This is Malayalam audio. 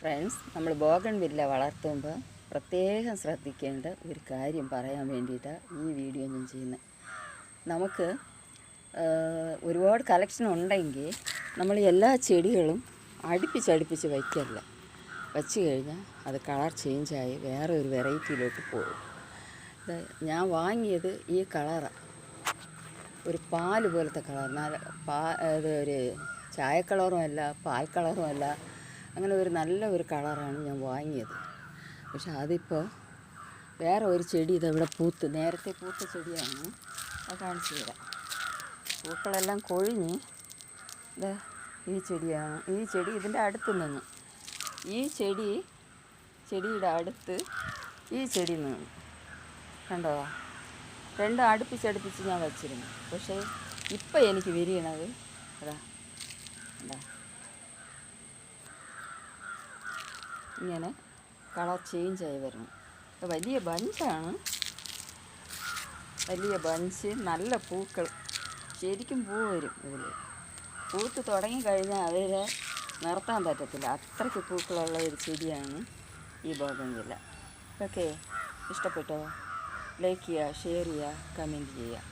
ഫ്രണ്ട്സ്, നമ്മൾ ബോഗൺവില്ല വളർത്തുമ്പോൾ പ്രത്യേകം ശ്രദ്ധിക്കേണ്ട ഒരു കാര്യം പറയാൻ വേണ്ടിയിട്ടാണ് ഈ വീഡിയോ ഞാൻ ചെയ്യുന്നത്. നമുക്ക് ഒരുപാട് കളക്ഷൻ ഉണ്ടെങ്കിൽ നമ്മൾ എല്ലാ ചെടികളും അടുപ്പിച്ച് വയ്ക്കല്ല. വച്ച് കഴിഞ്ഞാൽ അത് കളർ ചേഞ്ചായി വേറെ ഒരു വെറൈറ്റിയിലോട്ട് പോകും. ഞാൻ വാങ്ങിയത് ഈ കളറാണ്, ഒരു പാല് പോലത്തെ കളർ. ഇത് ഒരു ചായ കളറും അല്ല, പാൽ കളറും അല്ല, അങ്ങനെ ഒരു നല്ല ഒരു കളറാണ് ഞാൻ വാങ്ങിയത്. പക്ഷെ അതിപ്പോൾ വേറെ ഒരു ചെടി ഇതവിടെ നേരത്തെ പൂത്ത ചെടിയാണ്. അത് കാണിച്ചു തരാം. പൂക്കളെല്ലാം കൊഴിഞ്ഞ് ഈ ചെടിയാണ്. ഈ ചെടി ഇതിൻ്റെ അടുത്ത് നിന്ന് ഈ ചെടിയുടെ അടുത്ത് ഈ ചെടി നിന്ന് കണ്ടോ, രണ്ടും അടുപ്പിച്ച് ഞാൻ വച്ചിരുന്നു. പക്ഷേ ഇപ്പം എനിക്ക് വിരിയണത് അതാ എന്താ ഇങ്ങനെ കളർ ചേഞ്ചായി വരണം. വലിയ ബഞ്ചാണ്, വലിയ ബഞ്ച്, നല്ല പൂക്കൾ, ശരിക്കും പൂ വരും. ഇതിൽ പൂത്ത് തുടങ്ങിക്കഴിഞ്ഞാൽ അവരെ നിർത്താൻ പറ്റത്തില്ല. അത്രയ്ക്ക് പൂക്കളുള്ള ഒരു ചെടിയാണ് ഈ ബോഗൺവില്ല. ഓക്കെ, ഇഷ്ടപ്പെട്ടോ? ലൈക്ക് ചെയ്യുക, ഷെയർ ചെയ്യുക, കമൻറ്റ് ചെയ്യുക.